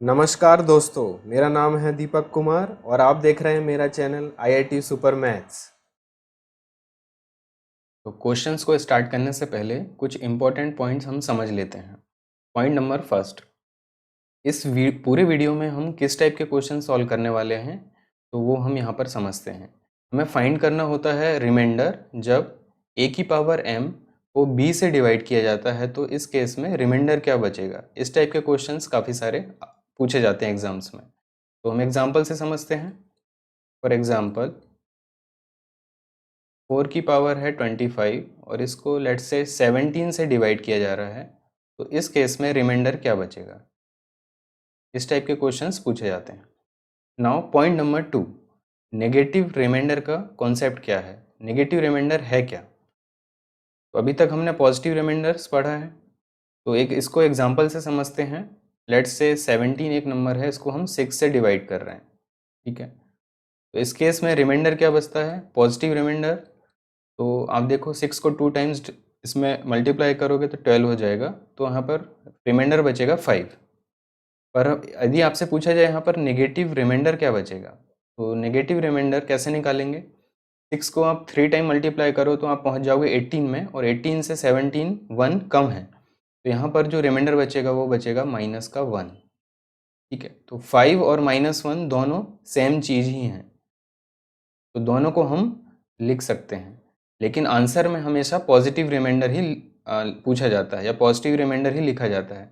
नमस्कार दोस्तों, मेरा नाम है दीपक कुमार और आप देख रहे हैं मेरा चैनल IIT सुपर मैथ्स। तो क्वेश्चंस को स्टार्ट करने से पहले कुछ इंपॉर्टेंट पॉइंट्स हम समझ लेते हैं। पॉइंट नंबर फर्स्ट, इस पूरे वीडियो में हम किस टाइप के क्वेश्चन सॉल्व करने वाले हैं तो वो हम यहाँ पर समझते हैं। हमें फाइंड करना होता है रिमाइंडर जब a की पावर m को b से डिवाइड किया जाता है, तो इस केस में रिमाइंडर क्या बचेगा। इस टाइप के क्वेश्चंस काफ़ी सारे पूछे जाते हैं एग्जाम्स में, तो हम एग्जाम्पल से समझते हैं। फॉर एग्जाम्पल 4 की पावर है 25 और इसको लेट्स से 17 से डिवाइड किया जा रहा है, तो इस केस में रिमाइंडर क्या बचेगा। इस टाइप के क्वेश्चंस पूछे जाते हैं। Now point number 2, negative remainder का कॉन्सेप्ट क्या है, नेगेटिव रिमाइंडर है क्या। तो अभी तक हमने पॉजिटिव रिमाइंडर्स पढ़ा है, तो एक इसको एग्जांपल से समझते हैं। लेट्स से 17 एक नंबर है, इसको हम 6 से डिवाइड कर रहे हैं, ठीक है। तो इस केस में रिमाइंडर क्या बचता है, पॉजिटिव रिमाइंडर। तो आप देखो 6 को 2 टाइम्स इसमें मल्टीप्लाई करोगे तो 12 हो जाएगा, तो यहाँ पर रिमाइंडर बचेगा 5। पर यदि आपसे पूछा जाए यहाँ पर नेगेटिव रिमाइंडर क्या बचेगा, तो नेगेटिव रिमाइंडर कैसे निकालेंगे। 6 को आप 3 टाइम मल्टीप्लाई करो तो आप पहुँच जाओगे 18 में, और 18 से 17 1 कम है, तो यहाँ पर जो रिमाइंडर बचेगा वो बचेगा माइनस का 1, ठीक है। तो 5 और -1 दोनों सेम चीज़ ही हैं, तो दोनों को हम लिख सकते हैं, लेकिन आंसर में हमेशा पॉजिटिव रिमाइंडर ही पूछा जाता है या पॉजिटिव रिमाइंडर ही लिखा जाता है।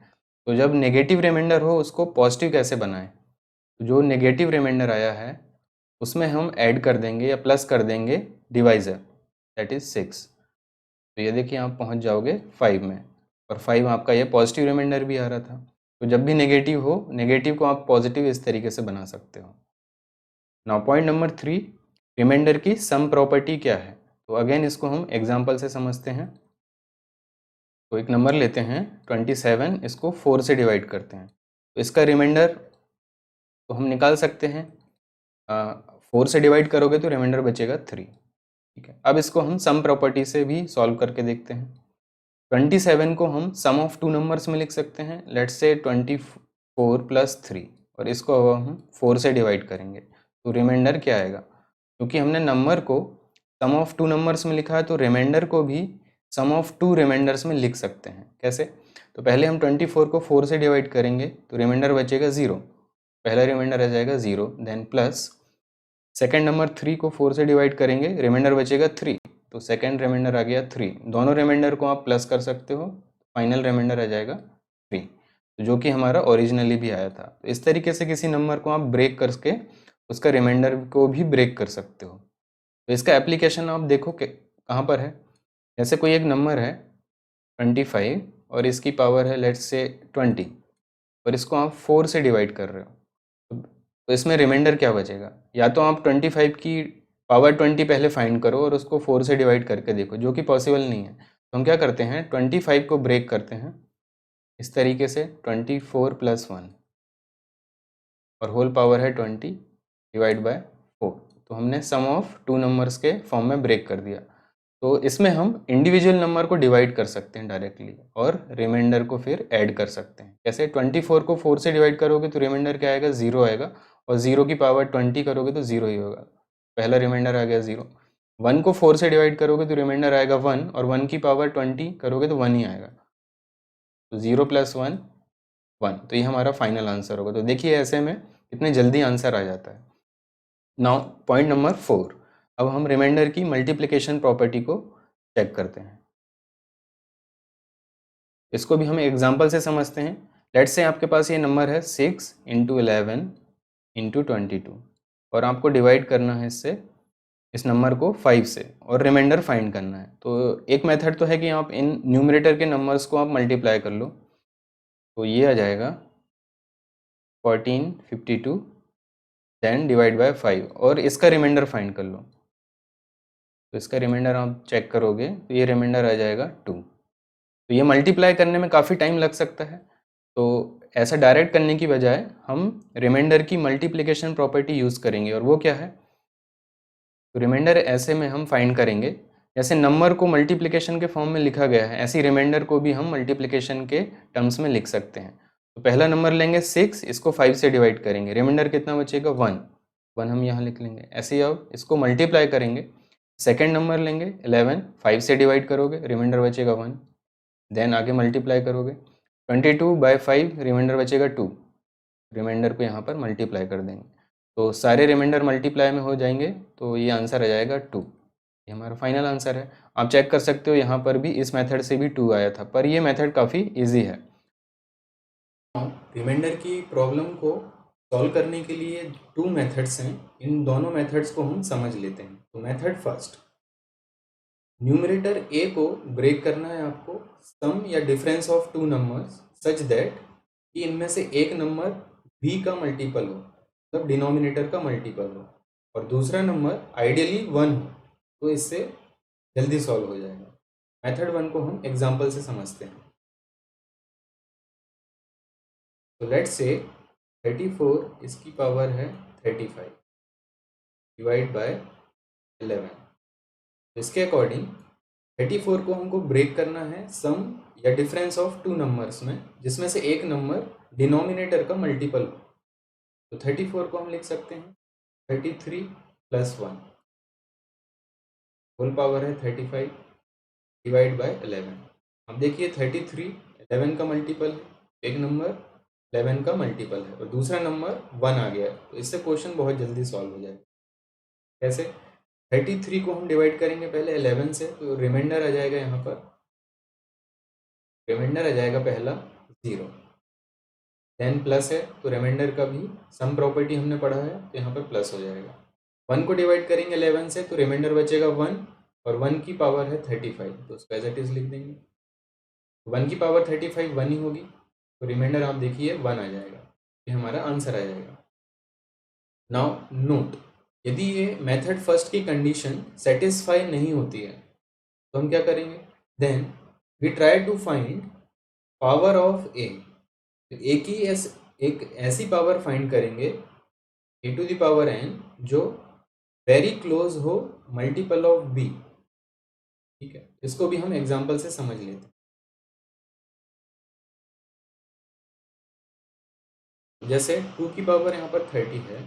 तो जब नेगेटिव रिमाइंडर हो उसको पॉजिटिव कैसे बनाएं, तो जो नेगेटिव रिमाइंडर आया है उसमें हम ऐड कर देंगे या प्लस कर देंगे डिवाइज़र, दैट इज़ 6। तो ये देखिए आप पहुंच जाओगे 5 में, और 5 आपका ये पॉजिटिव रिमाइंडर भी आ रहा था। तो जब भी नेगेटिव हो, नेगेटिव को आप पॉजिटिव इस तरीके से बना सकते हो। नाउ पॉइंट नंबर 3, रिमाइंडर की सम प्रॉपर्टी क्या है। तो अगेन इसको हम एग्जांपल से समझते हैं। तो एक नंबर लेते हैं 27, इसको 4 से डिवाइड करते हैं, तो इसका रिमाइंडर तो हम निकाल सकते हैं। 4 से डिवाइड करोगे तो रिमाइंडर बचेगा 3, ठीक है। अब इसको हम सम प्रॉपर्टी से भी सॉल्व करके देखते हैं। 27 को हम सम ऑफ 2 नंबर्स में लिख सकते हैं, लेट्स से 24 + 3, और इसको अब हम 4 से डिवाइड करेंगे तो रिमाइंडर क्या आएगा। क्योंकि हमने नंबर को सम ऑफ 2 नंबर्स में लिखा है, तो रिमाइंडर को भी सम ऑफ 2 रिमाइंडर्स में लिख सकते हैं। कैसे, तो पहले हम 24 को 4 से डिवाइड करेंगे तो रिमाइंडर बचेगा 0, पहला रिमाइंडर आ जाएगा 0, देन प्लस सेकेंड नंबर 3 को 4 से डिवाइड करेंगे, रिमाइंडर बचेगा 3, तो सेकेंड रिमाइंडर आ गया 3। दोनों रिमाइंडर को आप प्लस कर सकते हो, फाइनल रिमाइंडर आ जाएगा 3, तो जो कि हमारा ओरिजिनली भी आया था। तो इस तरीके से किसी नंबर को आप ब्रेक करके उसका रिमाइंडर को भी ब्रेक कर सकते हो। तो इसका एप्लीकेशन आप देखो कि कहाँ पर है। जैसे कोई एक नंबर है 25 और इसकी पावर है लेट्स से 20, और इसको आप 4 से डिवाइड कर रहे हो, तो इसमें रिमाइंडर क्या बचेगा। या तो आप 25 की पावर 20 पहले फाइंड करो और उसको 4 से डिवाइड करके देखो, जो कि पॉसिबल नहीं है। तो हम क्या करते हैं, 25 को ब्रेक करते हैं इस तरीके से, 24 + 1 और होल पावर है 20 डिवाइड बाय 4। तो हमने सम ऑफ 2 नंबर्स के फॉर्म में ब्रेक कर दिया। तो इसमें हम इंडिविजुअल नंबर को डिवाइड कर सकते हैं डायरेक्टली, और रिमाइंडर को फिर ऐड कर सकते हैं। कैसे, 24 को 4 से डिवाइड करोगे तो रिमाइंडर क्या आएगा, 0 आएगा, और 0 की पावर 20 करोगे तो 0 ही होगा, पहला रिमाइंडर आ गया 0। 1 को 4 से डिवाइड करोगे तो रिमाइंडर आएगा 1, और 1 की पावर 20 करोगे तो 1 ही आएगा, तो 0 + 1 1, तो ये हमारा फाइनल आंसर होगा। तो देखिए ऐसे में कितने जल्दी आंसर आ जाता है। नाउ पॉइंट नंबर 4, अब हम रिमाइंडर की मल्टीप्लिकेशन प्रॉपर्टी को चेक करते हैं। इसको भी हम एग्जांपल से समझते हैं। लेट्स से आपके पास ये नंबर है 6 × 11 × 22, और आपको डिवाइड करना है इससे, इस नंबर को 5 से, और रिमाइंडर फाइंड करना है। तो एक मेथड तो है कि आप इन न्यूमरेटर के नंबर्स को आप मल्टीप्लाई कर लो, तो ये आ जाएगा 1452 देन डिवाइड बाय 5, और इसका रिमाइंडर फाइंड कर लो। तो इसका रिमाइंडर आप चेक करोगे तो ये रिमाइंडर आ जाएगा 2। तो ये मल्टीप्लाई करने में काफ़ी टाइम लग सकता है, तो ऐसा डायरेक्ट करने की बजाय हम रिमाइंडर की मल्टीप्लिकेशन प्रॉपर्टी यूज़ करेंगे, और वो क्या है। तो रिमाइंडर ऐसे में हम फाइंड करेंगे, जैसे नंबर को मल्टीप्लिकेशन के फॉर्म में लिखा गया है, ऐसी रिमाइंडर को भी हम मल्टीप्लिकेशन के टर्म्स में लिख सकते हैं। तो पहला नंबर लेंगे 6, इसको 5 से डिवाइड करेंगे, रिमाइंडर कितना बचेगा 1, 1 हम यहाँ लिख लेंगे। ऐसे ही आप इसको मल्टीप्लाई करेंगे, सेकेंड नंबर लेंगे 11, 5 से डिवाइड करोगे, रिमाइंडर बचेगा 1, देन आगे मल्टीप्लाई करोगे 22/5, रिमाइंडर बचेगा 2, रिमाइंडर को यहाँ पर मल्टीप्लाई कर देंगे, तो सारे रिमाइंडर मल्टीप्लाई में हो जाएंगे, तो ये आंसर आ जाएगा 2। ये हमारा फाइनल आंसर है। आप चेक कर सकते हो यहाँ पर भी इस मेथड से भी 2 आया था, पर ये मेथड काफ़ी इजी है। रिमाइंडर की प्रॉब्लम को सॉल्व करने के लिए 2 मेथड्स हैं, इन दोनों मेथड्स को हम समझ लेते हैं। तो मेथड फर्स्ट, न्यूमरेटर ए को ब्रेक करना है आपको सम या difference of 2 numbers such that कि इनमें से एक नंबर बी का मल्टीपल हो, मतलब डिनोमिनेटर का मल्टीपल हो, और दूसरा नंबर आइडियली 1 हो, तो इससे जल्दी सॉल्व हो जाएगा। मेथड 1 को हम एग्जांपल से समझते हैं। तो लेट्स से 34 इसकी पावर है 35 डिवाइड बाय 11। इसके अकॉर्डिंग 34 को हमको ब्रेक करना है सम या डिफरेंस ऑफ 2 नंबर्स में, जिसमें से एक नंबर डिनोमिनेटर का मल्टीपल हो। तो 34 को हम लिख सकते हैं 33 + 1 होल पावर है 35 डिवाइड बाय 11। अब देखिए 33 11 का मल्टीपल है, एक नंबर 11 का मल्टीपल है और दूसरा नंबर 1 आ गया, तो इससे क्वेश्चन बहुत जल्दी सॉल्व हो जाएगा। कैसे? 33 को हम डिवाइड करेंगे पहले 11 से, तो रिमाइंडर आ जाएगा, यहाँ पर रिमाइंडर आ जाएगा पहला 0, देन प्लस है तो रिमाइंडर का भी सम प्रॉपर्टी हमने पढ़ा है, तो यहाँ पर प्लस हो जाएगा। 1 को डिवाइड करेंगे 11 से, तो रिमाइंडर बचेगा 1 और 1 की पावर है 35, तो उसको एज इट इज लिख देंगे। 1 की पावर 35 1 ही होगी, तो रिमाइंडर आप देखिए 1 आ जाएगा, ये हमारा आंसर आ जाएगा। नाउ नोट, यदि ये मेथड फर्स्ट की कंडीशन सेटिस्फाई नहीं होती है तो हम क्या करेंगे? Then we try to find power of a. एक ऐसी पावर फाइंड करेंगे a to the power n जो वेरी क्लोज हो मल्टीपल ऑफ बी। ठीक है, इसको भी हम एग्जांपल से समझ लेते हैं। जैसे 2 की पावर यहाँ पर 30 है,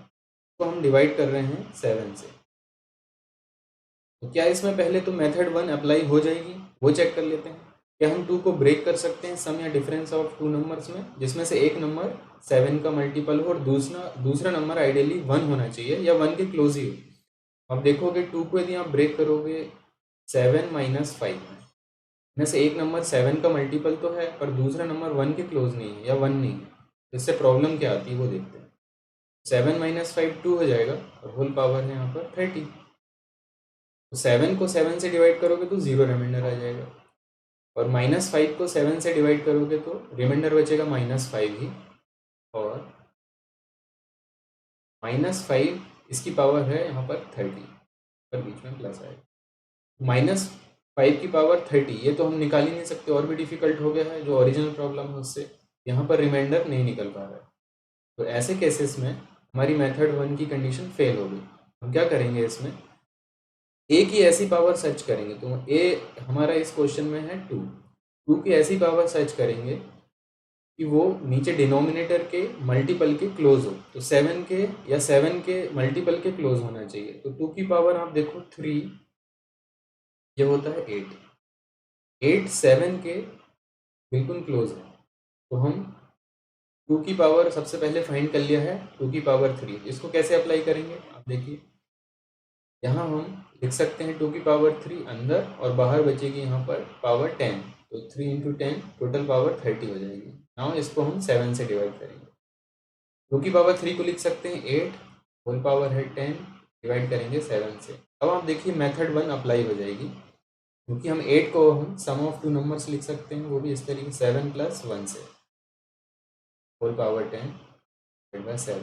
तो हम डिवाइड कर रहे हैं 7 से, तो क्या इसमें पहले तो मेथड 1 अप्लाई हो जाएगी, वो चेक कर लेते हैं। क्या हम 2 को ब्रेक कर सकते हैं सम या डिफरेंस ऑफ 2 नंबर्स में, जिसमें से एक नंबर 7 का मल्टीपल हो और दूसरा नंबर आइडियली 1 होना चाहिए या 1 के क्लोज ही हो। अब देखोगे 2 को यदि आप ब्रेक करोगे 7 - 5 में से एक नंबर 7 का मल्टीपल तो है पर दूसरा नंबर 1 के क्लोज नहीं है या 1 नहीं है, इससे प्रॉब्लम क्या आती है वो देखते हैं। 7 - 5 2 हो जाएगा और होल पावर है यहाँ पर 30, तो 7 को 7 से डिवाइड करोगे तो 0 रिमाइंडर आ जाएगा, और -5 को 7 से डिवाइड करोगे तो रिमाइंडर बचेगा -5 ही, और -5 इसकी पावर है यहाँ पर 30, पर बीच में प्लस आएगा। -5 की पावर 30 ये तो हम निकाल ही नहीं सकते, और भी डिफिकल्ट हो गया है, जो ओरिजिनल प्रॉब्लम है उससे यहाँ पर रिमाइंडर नहीं निकल पा रहा है। तो ऐसे केसेस में हमारी मेथड 1 की कंडीशन फेल हो गई। हम क्या करेंगे, इसमें ए की ऐसी पावर सर्च करेंगे, तो ए हमारा इस क्वेश्चन में है 2 की ऐसी पावर सर्च करेंगे कि वो नीचे डिनोमिनेटर के मल्टीपल के क्लोज हो, तो 7 के या 7 के मल्टीपल के क्लोज होना चाहिए। तो 2 की पावर आप देखो 3, ये होता है 8 7 के बिल्कुल क्लोज है, तो हम 2 की पावर सबसे पहले फाइंड कर लिया है 2 की पावर 3। इसको कैसे अप्लाई करेंगे आप देखिए, यहाँ हम लिख सकते हैं 2 की पावर 3 अंदर और बाहर बचेगी यहाँ पर पावर 10, तो 3 × 10 टोटल पावर 30 हो जाएगी। नाउ इसको हम 7 से डिवाइड करेंगे, 2 की पावर 3 को लिख सकते हैं 8, होल पावर है 10, डिवाइड करेंगे 7 से। अब आप देखिए मेथड 1 अप्लाई हो जाएगी, क्योंकि हम 8 को हम सम ऑफ 2 नंबर्स लिख सकते हैं, वो भी इस तरीके 7 + 1 से, होल पावर 10 डिवाइड बाय 7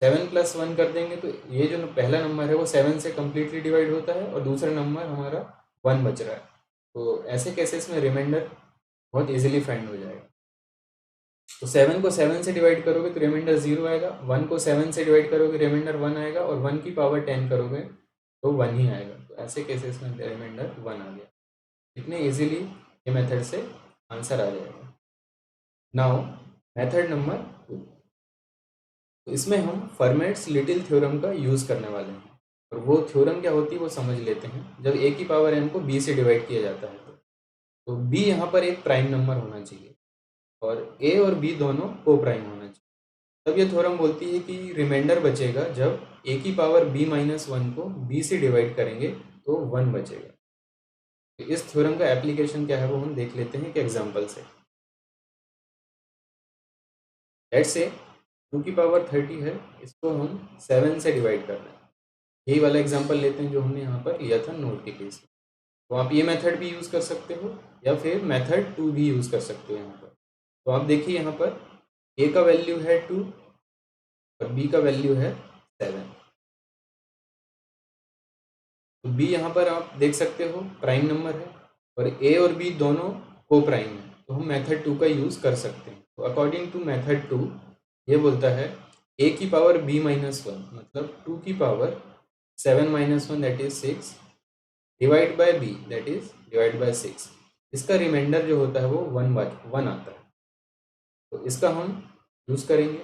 + 1 कर देंगे, तो ये जो पहला नंबर है वो 7 से कम्प्लीटली डिवाइड होता है और दूसरा नंबर हमारा 1 बच रहा है। तो ऐसे केसेस में रिमाइंडर बहुत इजीली फाइंड हो जाएगा। तो 7 को 7 से डिवाइड करोगे तो रिमाइंडर 0 आएगा, 1 को 7 से डिवाइड करोगे रिमाइंडर 1 आएगा, और 1 की पावर 10 करोगे तो 1 ही आएगा। तो ऐसे केसेस में रिमाइंडर 1 आ गया। इतने इजीली ये मेथड से आंसर आ जाएगा। नाउ मेथड नंबर 2, तो इसमें हम फर्मेट्स लिटिल थ्योरम का यूज़ करने वाले हैं। और वो थ्योरम क्या होती है वो समझ लेते हैं। जब a की पावर n को b से डिवाइड किया जाता है तो b यहाँ पर एक प्राइम नंबर होना चाहिए और a और b दोनों को प्राइम होना चाहिए। तब ये थ्योरम बोलती है कि रिमाइंडर बचेगा जब a की पावर b माइनस 1 को b से डिवाइड करेंगे तो 1 बचेगा। तो इस थ्योरम का एप्लीकेशन क्या है वो हम देख लेते हैं एक एग्जांपल से। लेट्स से 2 की पावर 30 है, इसको हम 7 से डिवाइड कर रहे हैं। यही वाला एग्जांपल लेते हैं जो हमने यहाँ पर लिया था नोट के केस में। तो आप ये मेथड भी यूज़ कर सकते हो या फिर मेथड 2 भी यूज़ कर सकते हो यहाँ पर। तो आप देखिए यहाँ पर a का वैल्यू है 2 और b का वैल्यू है 7। तो b यहाँ पर आप देख सकते हो प्राइम नंबर है और a और b दोनों को प्राइम है, तो हम मेथड 2 का यूज़ कर सकते हैं। तो अकॉर्डिंग टू मेथड 2 ये बोलता है a की पावर b माइनस 1 मतलब 2 की power 7 minus 1 that is 6 divide by b that is divide by 6। इसका रिमाइंडर जो होता है वो 1 आता है। तो इसका हम यूज़ करेंगे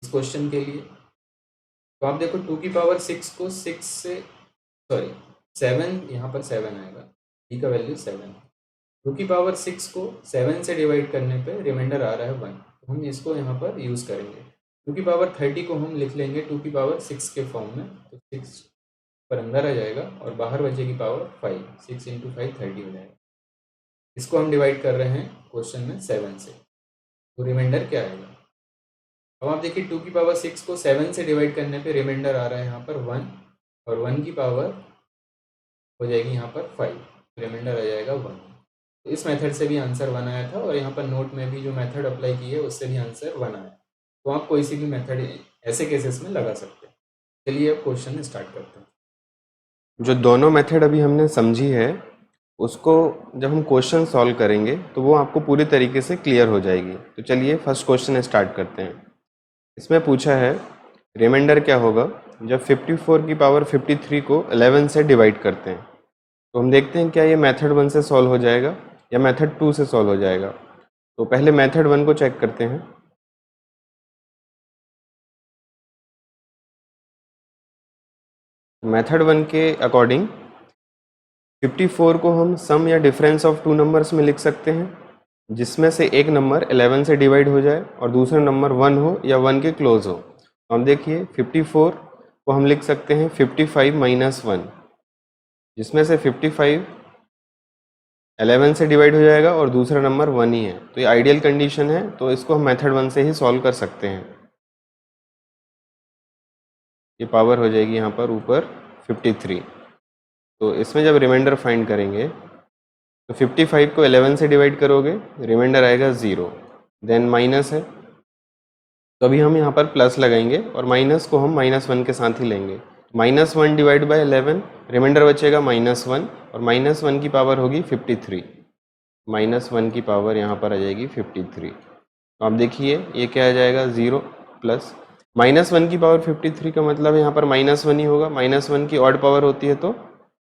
इस क्वेश्चन के लिए। तो आप देखो 2 की पावर 6 को 6 से 7, यहाँ पर 7 आएगा, b का वैल्यू 7 है। 2 की पावर 6 को 7 से डिवाइड करने पे रिमाइंडर आ रहा है 1, तो हम इसको यहाँ पर यूज़ करेंगे। 2 की पावर 30 को हम लिख लेंगे 2 की पावर 6 के फॉर्म में, तो 6 पर अंदर आ जाएगा और बाहर बचेगी पावर 5, 6 इंटू 5 30 हो जाएगा। इसको हम डिवाइड कर रहे हैं क्वेश्चन में 7 से, तो रिमाइंडर क्या आएगा। अब आप देखिए 2 की पावर 6 को 7 से डिवाइड करने पे रिमाइंडर आ रहा है यहाँ पर 1 और 1 की पावर हो जाएगी यहाँ पर 5, रिमाइंडर आ जाएगा 1। तो इस मेथड से भी आंसर 1 आया था और यहाँ पर नोट में भी जो मेथड अप्लाई की है उससे भी आंसर 1 आया। तो आप कोई सी भी मेथड ऐसे केसेस में लगा सकते हैं। चलिए अब क्वेश्चन स्टार्ट करते हैं। जो दोनों मेथड अभी हमने समझी है उसको जब हम क्वेश्चन सॉल्व करेंगे तो वो आपको पूरी तरीके से क्लियर हो जाएगी। तो चलिए फर्स्ट क्वेश्चन स्टार्ट करते हैं। इसमें पूछा है रिमाइंडर क्या होगा जब 54 की पावर 53 को 11 से डिवाइड करते हैं। तो हम देखते हैं क्या ये मेथड 1 से सॉल्व हो जाएगा या मेथड 2 से सॉल्व हो जाएगा। तो पहले मेथड 1 को चेक करते हैं। मेथड 1 के अकॉर्डिंग 54 को हम सम या डिफरेंस ऑफ टू नंबर्स में लिख सकते हैं, जिसमें से एक नंबर 11 से डिवाइड हो जाए और दूसरा नंबर 1 हो या 1 के क्लोज हो। तो हम देखिए 54 को हम लिख सकते हैं 55 माइनस 1, जिसमें से 55 11 से डिवाइड हो जाएगा और दूसरा नंबर 1 ही है। तो ये आइडियल कंडीशन है, तो इसको हम मेथड 1 से ही सॉल्व कर सकते हैं। ये पावर हो जाएगी यहाँ पर ऊपर 53। तो इसमें जब रिमाइंडर फाइंड करेंगे तो 55 को 11 से डिवाइड करोगे, रिमाइंडर आएगा 0, देन माइनस है तो अभी हम यहाँ पर प्लस लगाएंगे और माइनस को हम -1 के साथ ही लेंगे। -1 डिवाइड बाय 11, रिमाइंडर बचेगा -1 और -1 की पावर होगी 53। -1 की पावर यहाँ पर आ जाएगी 53। तो आप देखिए ये क्या आ जाएगा 0 प्लस -1 की पावर 53 का मतलब यहाँ पर -1 ही होगा। -1 की ऑड पावर होती है तो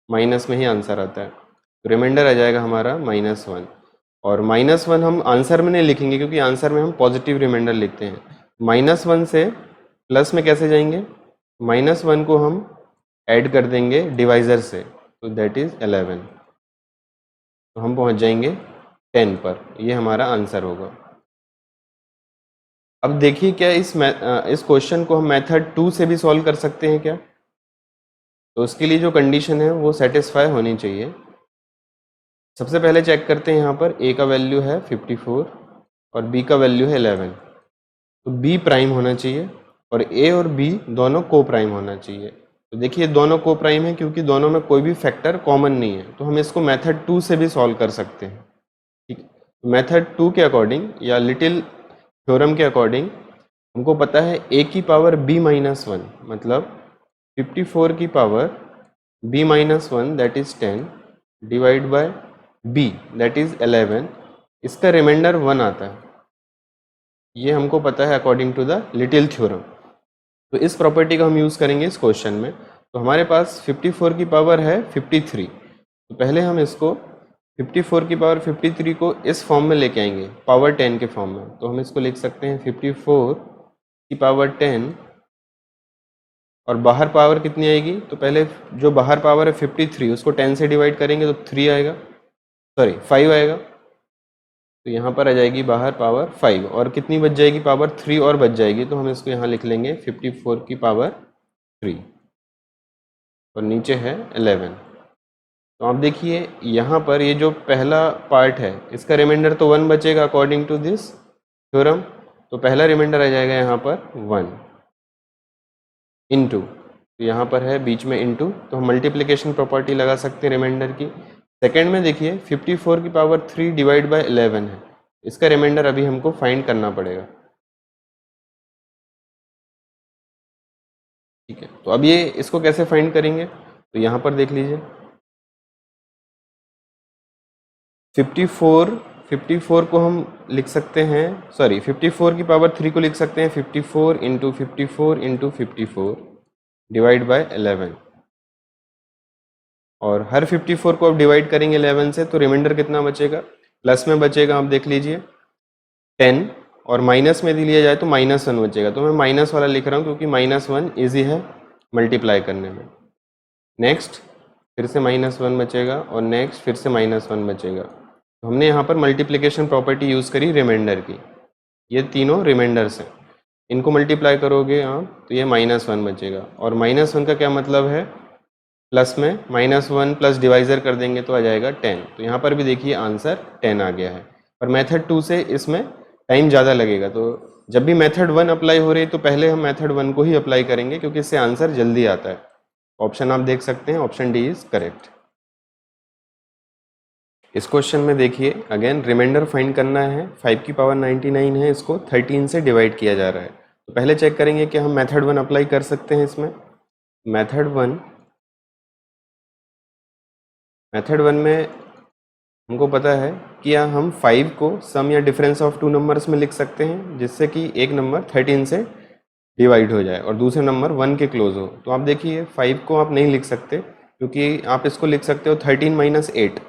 माइनस में ही आंसर आता है। तो रिमाइंडर आ जाएगा हमारा -1 और -1 हम आंसर में नहीं लिखेंगे क्योंकि आंसर में हम पॉजिटिव रिमाइंडर लिखते हैं। -1 से प्लस में कैसे जाएंगे, -1 को हम ऐड कर देंगे डिवाइज़र से, तो दैट इज़ 11। तो हम पहुंच जाएंगे 10 पर, ये हमारा आंसर होगा। अब देखिए क्या इस क्वेश्चन को हम मेथड 2 से भी सॉल्व कर सकते हैं क्या। तो उसके लिए जो कंडीशन है वो सेटिस्फाई होनी चाहिए। सबसे पहले चेक करते हैं यहाँ पर a का वैल्यू है 54 और b का वैल्यू है 11। तो b प्राइम होना चाहिए और a और b दोनों को प्राइम होना चाहिए। तो देखिए दोनों को प्राइम है क्योंकि दोनों में कोई भी फैक्टर कॉमन नहीं है, तो हम इसको मेथड 2 से भी सॉल्व कर सकते हैं। ठीक, मेथड 2 के अकॉर्डिंग या लिटिल थ्योरम के अकॉर्डिंग हमको पता है a की पावर b माइनस 1 मतलब 54 की power b minus 1 that is 10 divide by b that is 11, इसका रिमाइंडर 1 आता है। ये हमको पता है according to the little theorem. तो इस प्रॉपर्टी का हम यूज़ करेंगे इस क्वेश्चन में। तो हमारे पास 54 की पावर है 53, तो पहले हम इसको 54 की पावर 53 को इस फॉर्म में लेके आएंगे, पावर 10 के फॉर्म में, तो हम इसको लिख सकते हैं 54 की पावर 10 और बाहर पावर कितनी आएगी, तो पहले जो बाहर पावर है 53 उसको 10 से डिवाइड करेंगे तो 3 आएगा, सॉरी 5 आएगा, तो यहाँ पर आ जाएगी बाहर पावर 5 और कितनी बच जाएगी, पावर 3 और बच जाएगी, तो हम इसको यहाँ लिख लेंगे 54 की पावर 3 और नीचे है 11। तो आप देखिए यहाँ पर ये जो पहला पार्ट है इसका रिमाइंडर तो 1 बचेगा अकॉर्डिंग टू दिस थ्योरम, तो पहला रिमाइंडर आ जाएगा यहाँ पर 1 इंटू, तो यहाँ पर है बीच में इंटू, तो हम मल्टीप्लिकेशन प्रॉपर्टी लगा सकते हैं रिमाइंडर की। सेकेंड में देखिए 54 की पावर 3 डिवाइड बाय 11 है, इसका रिमाइंडर अभी हमको फाइंड करना पड़ेगा। ठीक है, तो अब ये इसको कैसे फाइंड करेंगे, तो यहाँ पर देख लीजिए 54 को हम लिख सकते हैं, सॉरी 54 की पावर 3 को लिख सकते हैं 54 इंटू 54 इंटू 54 डिवाइड बाय 11, और हर 54 को अब डिवाइड करेंगे 11 से तो रिमाइंडर कितना बचेगा, प्लस में बचेगा, आप देख लीजिए 10, और माइनस में यदि लिया जाए तो -1 बचेगा, तो मैं माइनस वाला लिख रहा हूँ क्योंकि -1 ईजी है मल्टीप्लाई करने में। नेक्स्ट फिर से -1 बचेगा और नेक्स्ट फिर से -1 बचेगा, तो हमने यहाँ पर मल्टीप्लिकेशन प्रॉपर्टी यूज़ करी रिमाइंडर की, ये तीनों रिमाइंडर्स हैं, इनको मल्टीप्लाई करोगे आप तो ये -1 बचेगा, और -1 का क्या मतलब है, प्लस में -1 प्लस डिवाइज़र कर देंगे तो आ जाएगा 10, तो यहाँ पर भी देखिए आंसर 10 आ गया है। पर मेथड 2 से इसमें टाइम ज़्यादा लगेगा, तो जब भी मेथड 1 अप्लाई हो रही है तो पहले हम मेथड 1 को ही अप्लाई करेंगे क्योंकि इससे आंसर जल्दी आता है। ऑप्शन आप देख सकते हैं, ऑप्शन डी इज करेक्ट। इस क्वेश्चन में देखिए अगेन रिमाइंडर फाइंड करना है, 5 की पावर 99 है, इसको 13 से डिवाइड किया जा रहा है, तो पहले चेक करेंगे कि हम मेथड 1 अप्लाई कर सकते हैं इसमें। मेथड 1 में हमको पता है कि हम 5 को सम या डिफरेंस ऑफ 2 नंबर्स में लिख सकते हैं, जिससे कि एक नंबर 13 से डिवाइड हो जाए और दूसरे नंबर 1 के क्लोज हो। तो आप देखिए 5 को आप नहीं लिख सकते क्योंकि आप इसको लिख सकते हो 13 माइनस 8,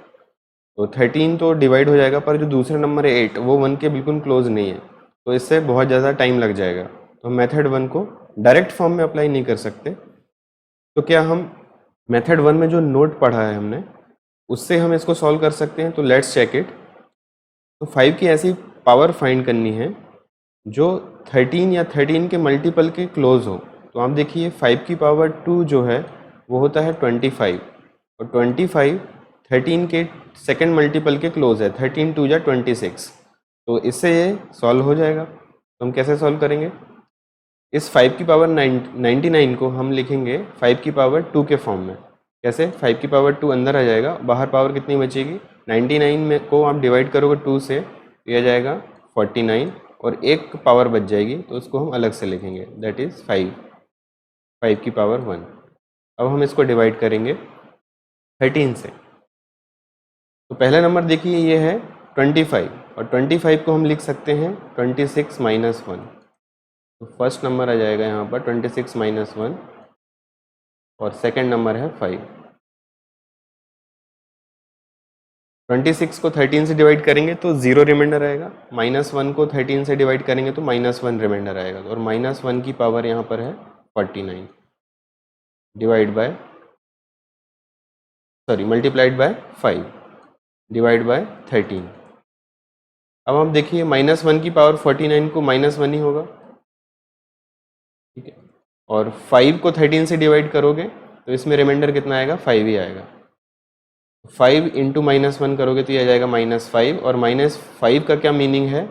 तो 13 तो डिवाइड हो जाएगा, पर जो दूसरा नंबर है 8 वो 1 के बिल्कुल क्लोज नहीं है, तो इससे बहुत ज़्यादा टाइम लग जाएगा, तो हम मेथड 1 को डायरेक्ट फॉर्म में अप्लाई नहीं कर सकते। तो क्या हम मेथड 1 में जो नोट पढ़ा है हमने उससे हम इसको सॉल्व कर सकते हैं, तो लेट्स चेक इट। तो 5 की ऐसी पावर फाइंड करनी है जो 13 या 13 के मल्टीपल के क्लोज हो, तो आप देखिए 5 की पावर 2 जो है वो होता है 25, और 25 13 के सेकंड मल्टीपल के क्लोज है, 13 2 या 26, तो इससे ये सॉल्व हो जाएगा। तो हम कैसे सॉल्व करेंगे, इस 5 की पावर 99 को हम लिखेंगे 5 की पावर 2 के फॉर्म में। कैसे, 5 की पावर 2 अंदर आ जाएगा, बाहर पावर कितनी बचेगी, 99 में को आप डिवाइड करोगे 2 से तो यह जाएगा 49, और एक पावर बच जाएगी तो उसको हम अलग से लिखेंगे, दैट इज़ 5 की पावर 1। अब हम इसको डिवाइड करेंगे 13 से, तो पहला नंबर देखिए ये है 25, और 25 को हम लिख सकते हैं 26 माइनस 1, तो फर्स्ट नंबर आ जाएगा यहाँ पर 26 माइनस 1, और सेकेंड नंबर है 5। 26 को 13 से डिवाइड करेंगे तो 0 रिमाइंडर आएगा, -1 को 13 से डिवाइड करेंगे तो -1 रिमाइंडर आएगा, और -1 की पावर यहाँ पर है 49 divide by, sorry multiplied by 5 divide by 13। अब आप देखिए -1 की पावर 49 को -1 ही होगा, ठीक है, और 5 को 13 से डिवाइड करोगे तो इसमें रिमाइंडर कितना आएगा, 5 ही आएगा। 5 इंटू -1 करोगे तो ये आ जाएगा -5, और -5 का क्या मीनिंग है,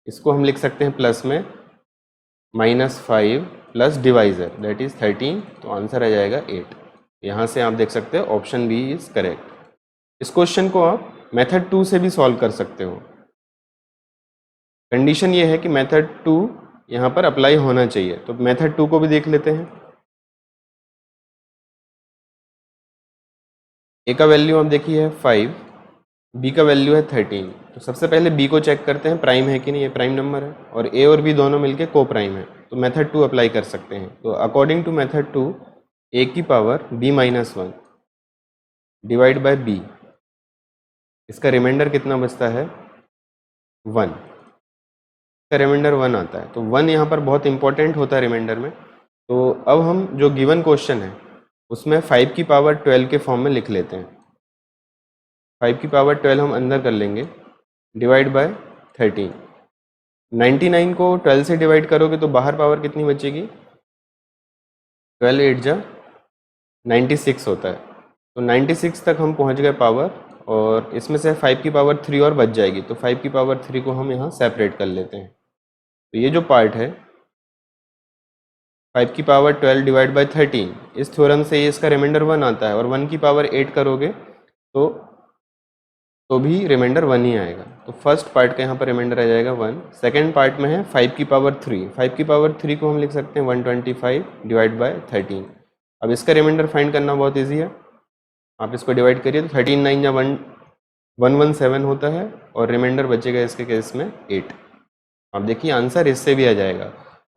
इसको हम लिख सकते हैं प्लस में, -5 प्लस डिवाइजर दैट इज़ 13, तो आंसर आ जाएगा 8। यहाँ से आप देख सकते हो ऑप्शन बी इज़ करेक्ट। इस क्वेश्चन को आप मेथड 2 से भी सॉल्व कर सकते हो। कंडीशन ये है कि मेथड 2 यहाँ पर अप्लाई होना चाहिए, तो मेथड 2 को भी देख लेते हैं। ए का वैल्यू आप देखिए है 5, बी का वैल्यू है 13, तो सबसे पहले बी को चेक करते हैं प्राइम है कि नहीं, ये प्राइम नंबर है, और ए और बी दोनों मिलके को प्राइम है, तो मेथड 2 अप्लाई कर सकते हैं। तो अकॉर्डिंग टू मेथड 2 ए की power b-1 divide by b, इसका रिमाइंडर कितना बचता है 1, इसका रिमाइंडर 1 आता है। तो 1 यहाँ पर बहुत इंपॉर्टेंट होता है रिमाइंडर में। तो अब हम जो गिवन क्वेश्चन है उसमें 5 की पावर 12 के फॉर्म में लिख लेते हैं। 5 की पावर 12 हम अंदर कर लेंगे, डिवाइड बाय 13। 99 को 12 से डिवाइड करोगे तो बाहर पावर कितनी बचेगी, 12 8 जा 96 होता है। तो 96 तक हम पहुंच गए पावर, और इसमें से 5 की पावर 3 और बच जाएगी। तो 5 की पावर 3 को हम यहाँ सेपरेट कर लेते हैं। तो ये जो पार्ट है 5 की पावर 12 डिवाइड बाय 13, इस थ्योरम से ये इसका रिमाइंडर 1 आता है। और 1 की पावर 8 करोगे तो भी रिमाइंडर 1 ही आएगा। तो फर्स्ट पार्ट का यहाँ पर रिमाइंडर आ जाएगा 1। सेकेंड पार्ट में है 5 की पावर 3। 5 की पावर 3 को हम लिख सकते हैं 125 डिवाइड बाय 13। अब इसका रिमाइंडर फाइंड करना बहुत ईजी है, आप इसको डिवाइड करिए तो 13 9 या 117 होता है, और रिमाइंडर बचेगा इसके केस में 8। अब देखिए आंसर इससे भी आ जाएगा।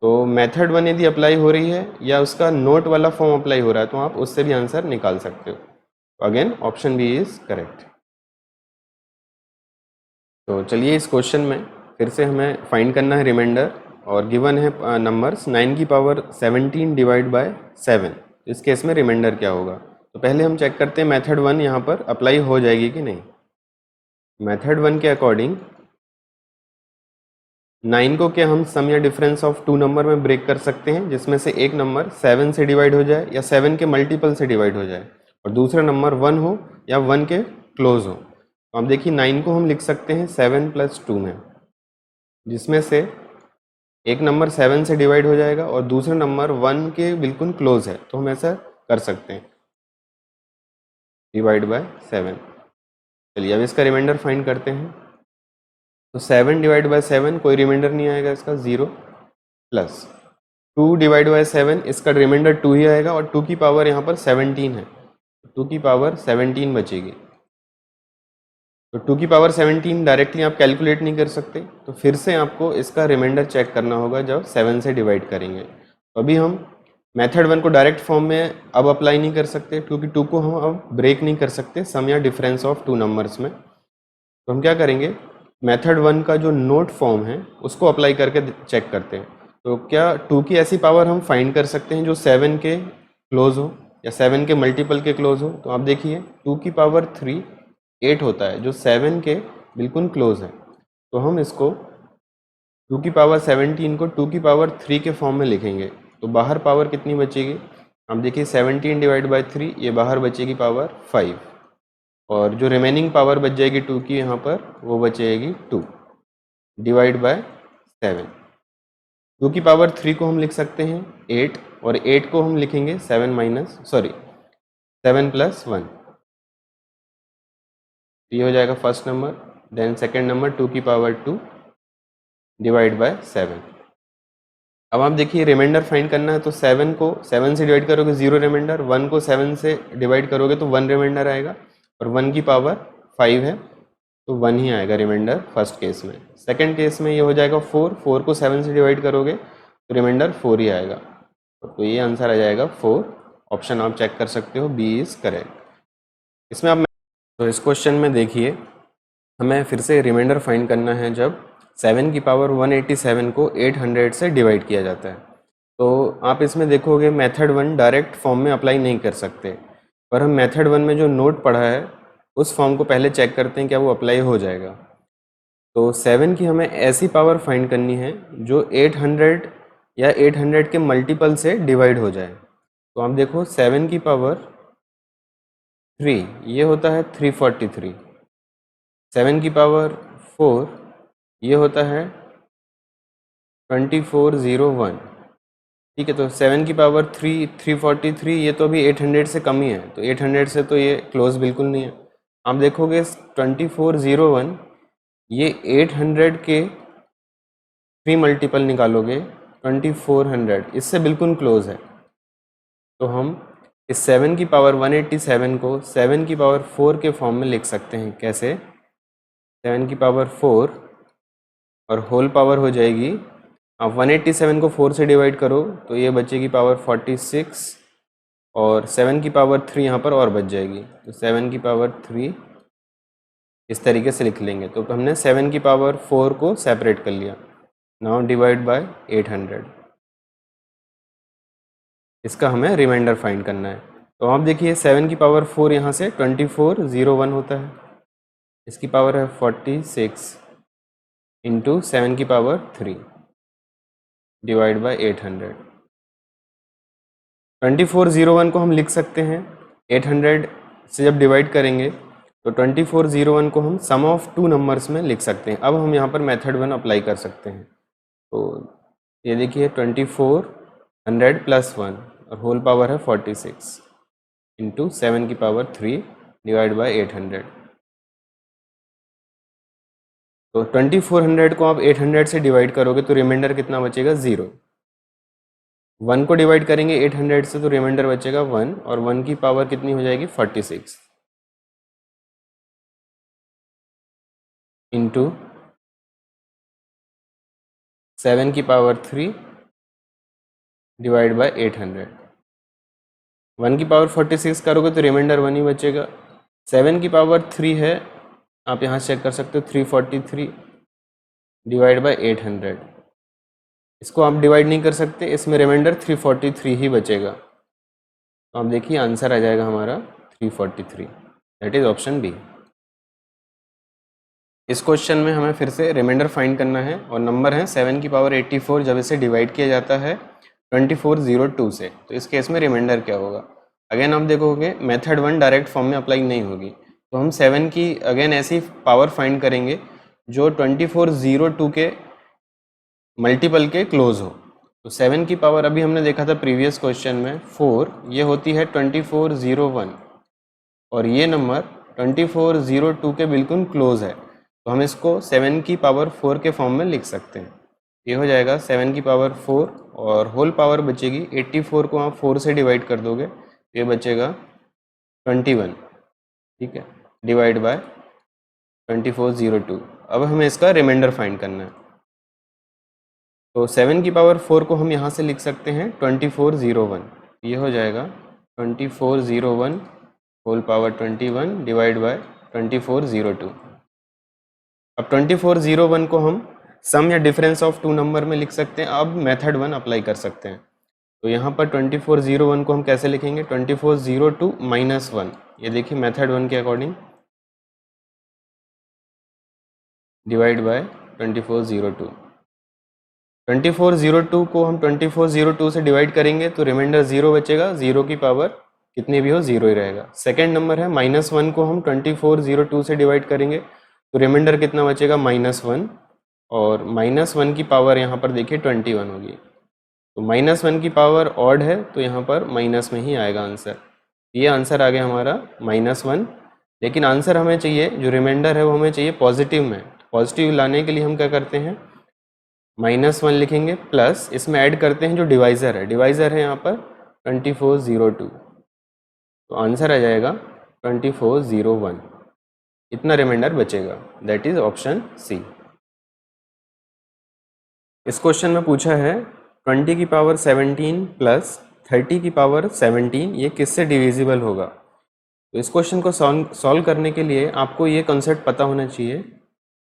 तो मेथड 1 यदि अप्लाई हो रही है या उसका नोट वाला फॉर्म अप्लाई हो रहा है तो आप उससे भी आंसर निकाल सकते हो। तो again option B is correct. तो चलिए इस क्वेश्चन में फिर से हमें फाइंड करना है रिमाइंडर, और गिवन है नंबर्स 9 की पावर 17 डिवाइड बाय 7। इस केस में रिमाइंडर क्या होगा। तो पहले हम चेक करते हैं मेथड 1 यहाँ पर अप्लाई हो जाएगी कि नहीं। मेथड 1 के अकॉर्डिंग 9 को क्या हम सम या डिफरेंस ऑफ 2 नंबर में ब्रेक कर सकते हैं, जिसमें से एक नंबर 7 से डिवाइड हो जाए या 7 के मल्टीपल से डिवाइड हो जाए, और दूसरा नंबर 1 हो या 1 के क्लोज हो। तो आप देखिए 9 को हम लिख सकते हैं 7 + 2 में, जिसमें से एक नंबर 7 से डिवाइड हो जाएगा और दूसरा नंबर 1 के बिल्कुल क्लोज है। तो हम ऐसा कर सकते हैं, डिवाइड बाय 7। चलिए अब इसका रिमाइंडर फाइंड करते हैं। तो 7 डिवाइड बाय 7 कोई रिमाइंडर नहीं आएगा इसका, 0, प्लस 2 डिवाइड बाय 7 इसका रिमाइंडर 2 ही आएगा, और 2 की पावर यहाँ पर 17 है, 2 की पावर 17 बचेगी। तो 2 की पावर 17 डायरेक्टली आप कैलकुलेट नहीं कर सकते, तो फिर से आपको इसका रिमाइंडर चेक करना होगा जब 7 से डिवाइड करेंगे। तो अभी हम मेथड 1 को डायरेक्ट फॉर्म में अब अप्लाई नहीं कर सकते, क्योंकि 2 को हम अब ब्रेक नहीं कर सकते सम या डिफरेंस ऑफ 2 नंबर्स में। तो हम क्या करेंगे, मेथड 1 का जो नोट फॉर्म है उसको अप्लाई करके चेक करते हैं। तो क्या 2 की ऐसी पावर हम फाइंड कर सकते हैं जो 7 के क्लोज हो या 7 के मल्टीपल के क्लोज हो। तो आप देखिए 2 की पावर 3 8 होता है, जो 7 के बिल्कुल क्लोज है। तो हम इसको 2 की पावर 17 को 2 की पावर 3 के फॉर्म में लिखेंगे। तो बाहर पावर कितनी बचेगी, आप देखिए 17 डिवाइड बाय 3, ये बाहर बचेगी पावर 5, और जो रिमेनिंग पावर बच जाएगी 2 की यहाँ पर, वो बचेगी 2 डिवाइड बाय 7। 2 की पावर 3 को हम लिख सकते हैं 8, और 8 को हम लिखेंगे 7 + 1। ये हो जाएगा first number. Then second number 2 की पावर 2 डिवाइड बाय 7। अब आप देखिए रिमाइंडर फाइंड करना है, तो 7 को 7 से डिवाइड करोगे 0 रिमाइंडर, 1 को 7 से डिवाइड करोगे तो 1 रिमाइंडर आएगा, और 1 की पावर 5 है तो 1 ही आएगा रिमाइंडर फर्स्ट केस में। सेकंड केस में ये हो जाएगा 4 को 7 से डिवाइड करोगे तो रिमाइंडर 4 ही आएगा। तो ये आंसर आ जाएगा 4। ऑप्शन आप चेक कर सकते हो, बी इज करेक्ट। इसमें आप तो इस क्वेश्चन में देखिए हमें फिर से रिमाइंडर फाइंड करना है जब 7 की पावर 187 को 800 से डिवाइड किया जाता है। तो आप इसमें देखोगे मेथड 1 डायरेक्ट फॉर्म में अप्लाई नहीं कर सकते, पर हम मेथड 1 में जो नोट पढ़ा है उस फॉर्म को पहले चेक करते हैं क्या वो अप्लाई हो जाएगा। तो 7 की हमें ऐसी पावर फाइंड करनी है जो 800 या 800 के मल्टीपल से डिवाइड हो जाए। तो आप देखो 7 की पावर 3 ये होता है 343, 7 की पावर 4 ये होता है 2401। ठीक है, तो 7 की पावर 3 343 ये तो अभी 800 से कम ही है, तो 800 से तो ये क्लोज बिल्कुल नहीं है। आप देखोगे 2401 ये 800 के 3 मल्टीपल निकालोगे 2400, इससे बिल्कुल क्लोज है। तो हम इस 7 की पावर 187 को 7 की पावर 4 के फॉर्म में लिख सकते हैं। कैसे, 7 की पावर 4 और होल पावर हो जाएगी, आप 187 को 4 से डिवाइड करो तो ये बचेगी पावर 46, और 7 की पावर 3 यहाँ पर और बच जाएगी, तो 7 की पावर 3 इस तरीके से लिख लेंगे। तो हमने 7 की पावर 4 को सेपरेट कर लिया। नाउ डिवाइड बाय 800, इसका हमें रिमाइंडर फाइंड करना है। तो आप देखिए 7 की पावर 4 यहाँ से 2401 होता है, इसकी पावर है 46 इंटू 7 की पावर 3 डिवाइड बाय 800। 2401 को हम लिख सकते हैं 800 से जब डिवाइड करेंगे तो 2401 को हम सम ऑफ टू नंबर्स में लिख सकते हैं। अब हम यहाँ पर मेथड 1 अप्लाई कर सकते हैं। तो ये देखिए 2400 प्लस 1 और होल पावर है 46 इंटू 7 की पावर 3 डिवाइड बाय 800। तो 2400 को आप 800 से डिवाइड करोगे तो रिमाइंडर कितना बचेगा? 0। 1 को डिवाइड करेंगे 800 से तो रिमाइंडर बचेगा 1 और 1 की पावर कितनी हो जाएगी? 46 इंटू 7 की पावर 3 डिवाइड बाय 800। 1 की पावर 46 करोगे तो रिमाइंडर 1 ही बचेगा। 7 की पावर 3 है, आप यहाँ चेक कर सकते हो, 343 डिवाइड बाय 800। इसको आप डिवाइड नहीं कर सकते, इसमें रिमाइंडर 343 ही बचेगा। तो आप देखिए आंसर आ जाएगा हमारा 343, दैट इज ऑप्शन बी। इस क्वेश्चन में हमें फिर से रिमाइंडर फाइंड करना है और नंबर है 7 की पावर 84 जब इसे डिवाइड किया जाता है 2402 से, तो इस केस में रिमाइंडर क्या होगा? अगेन आप देखोगे मेथड 1 डायरेक्ट फॉर्म में अप्लाई नहीं होगी, तो हम 7 की अगेन ऐसी पावर फाइंड करेंगे जो 2402 के मल्टीपल के क्लोज हो। तो 7 की पावर अभी हमने देखा था प्रीवियस क्वेश्चन में 4, ये होती है 2401 और ये नंबर 2402 के बिल्कुल क्लोज है, तो हम इसको 7 की पावर 4 के फॉर्म में लिख सकते हैं। ये हो जाएगा 7 की पावर 4 और होल पावर बचेगी 84 को आप 4 से डिवाइड कर दोगे, ये बचेगा 21, ठीक है, डिवाइड बाय 2402। अब हमें इसका रिमाइंडर फाइंड करना है। तो 7 की पावर 4 को हम यहाँ से लिख सकते हैं 2401, ये हो जाएगा 2401 होल पावर 21 डिवाइड बाय 2402। अब 2401 को हम सम या डिफरेंस ऑफ टू नंबर में लिख सकते हैं। अब मेथड 1 अप्लाई कर सकते हैं। तो यहाँ पर 2401 को हम कैसे लिखेंगे? 2402 माइनस 1, ये देखिए मेथड 1 के अकॉर्डिंग डिवाइड बाय 2402। 2402 को हम 2402 से डिवाइड करेंगे तो रिमाइंडर 0 बचेगा, 0 की पावर कितनी भी हो 0 ही रहेगा। सेकेंड नंबर है -1 को हम 2402 से डिवाइड करेंगे तो रिमाइंडर कितना बचेगा? -1 और -1 की पावर यहाँ पर देखिए 21 होगी। तो -1 की पावर ऑड है तो यहाँ पर माइनस में ही आएगा आंसर। ये आंसर आ गया हमारा -1, लेकिन आंसर हमें चाहिए, जो रिमाइंडर है वो हमें चाहिए पॉजिटिव में। पॉजिटिव लाने के लिए हम क्या करते हैं? -1 लिखेंगे प्लस इसमें ऐड करते हैं जो डिवाइज़र है, डिवाइज़र है यहाँ पर 2402, तो आंसर आ जाएगा 2401। इतना रिमाइंडर बचेगा, दैट इज ऑप्शन सी। इस क्वेश्चन में पूछा है 20 की पावर 17 प्लस 30 की पावर 17 ये किससे डिविजिबल होगा? तो इस क्वेश्चन को सॉल्व करने के लिए आपको ये कॉन्सेप्ट पता होना चाहिए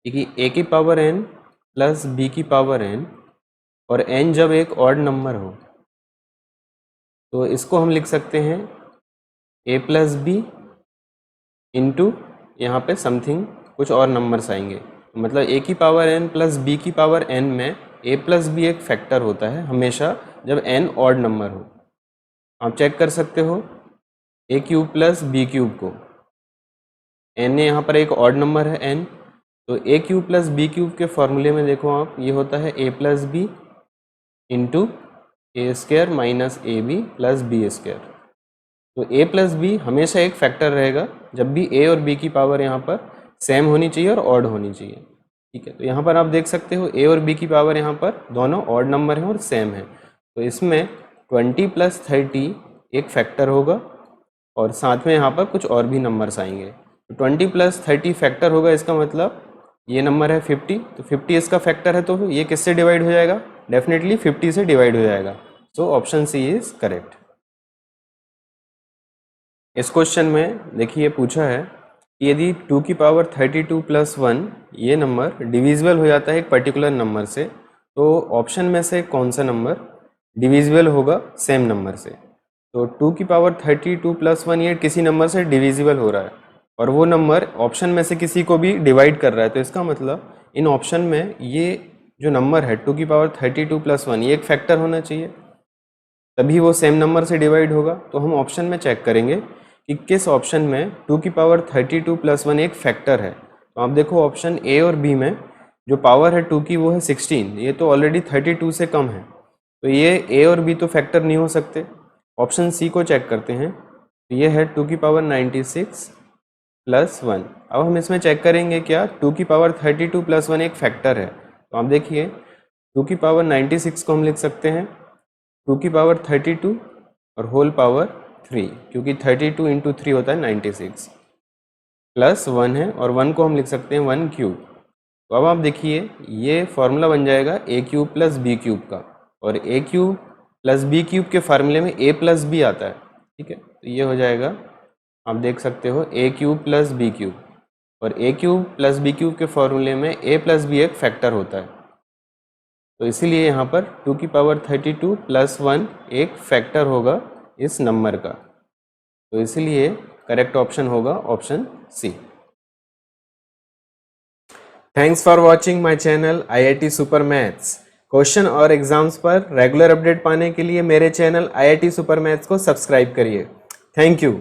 कि a की पावर n प्लस b की पावर n और n जब एक ऑड नंबर हो तो इसको हम लिख सकते हैं a प्लस बी इंटू यहाँ पे समथिंग कुछ और नंबर्स आएंगे। मतलब a की पावर n प्लस b की पावर n में a प्लस बी एक फैक्टर होता है हमेशा जब n ऑड नंबर हो। आप चेक कर सकते हो a cube plus b cube को, n यहाँ पर एक ऑड नंबर है n, तो a cube plus b cube के फॉर्मूले में देखो आप, ये होता है a plus b into a square minus a b plus b square. तो a प्लस बी हमेशा एक फैक्टर रहेगा जब भी a और b की पावर यहाँ पर सेम होनी चाहिए और ऑड होनी चाहिए, ठीक है। तो यहाँ पर आप देख सकते हो a और b की पावर यहाँ पर दोनों ऑड नंबर हैं और सेम है, तो इसमें 20 प्लस 30 एक फैक्टर होगा और साथ में यहाँ पर कुछ और भी नंबर्स आएंगे। तो 20 प्लस 30 फैक्टर होगा, इसका मतलब ये नंबर है 50, तो 50 इसका फैक्टर है, तो ये किससे डिवाइड हो जाएगा? डेफिनेटली 50 से डिवाइड हो जाएगा। So option C is correct. इस क्वेश्चन में देखिए पूछा है यदि 2 की पावर 32 प्लस 1 ये नंबर डिविजिबल हो जाता है एक पर्टिकुलर नंबर से, तो ऑप्शन में से कौन सा नंबर डिविजिबल होगा सेम नंबर से। तो 2 की पावर 32 प्लस 1 ये किसी नंबर से डिविजिबल हो रहा है और वो नंबर ऑप्शन में से किसी को भी डिवाइड कर रहा है, तो इसका मतलब इन ऑप्शन में ये जो नंबर है 2 की पावर 32 प्लस 1 ये एक फैक्टर होना चाहिए, तभी वो सेम नंबर से डिवाइड होगा। तो हम ऑप्शन में चेक करेंगे कि किस ऑप्शन में 2 की पावर 32 प्लस 1 एक फैक्टर है। तो आप देखो ऑप्शन ए और बी में जो पावर है 2 की वो है 16, ये तो ऑलरेडी 32 से कम है, तो ये ए और बी तो फैक्टर नहीं हो सकते। ऑप्शन सी को चेक करते हैं, तो ये है 2 की पावर 96 प्लस 1। अब हम इसमें चेक करेंगे क्या 2 की पावर 32 प्लस 1 एक फैक्टर है। तो आप देखिए 2 की पावर 96 को हम लिख सकते हैं 2 की पावर 32 और होल पावर 3, क्योंकि 32 इंटू 3 होता है 96 प्लस 1 है, और 1 को हम लिख सकते हैं 1 क्यूब। तो अब आप देखिए ये फॉर्मूला बन जाएगा ए क्यूब प्लस बी क्यूब का, और ए क्यूब प्लस बी क्यूब के फार्मूले में ए प्लस बी आता है, ठीक है। तो ये हो जाएगा, आप देख सकते हो ए क्यूब प्लस बी क्यूब, और ए क्यूब प्लस बी क्यूब के फॉर्मूले में ए प्लस बी एक फैक्टर होता है, तो इसीलिए यहाँ पर 2 की पावर 32 प्लस 1 एक फैक्टर होगा इस नंबर का, तो इसीलिए करेक्ट ऑप्शन होगा option C. Thanks for watching my channel IIT super maths. Question और एग्जाम्स पर रेगुलर अपडेट पाने के लिए मेरे चैनल IIT सुपर मैथ्स को सब्सक्राइब करिए। Thank you.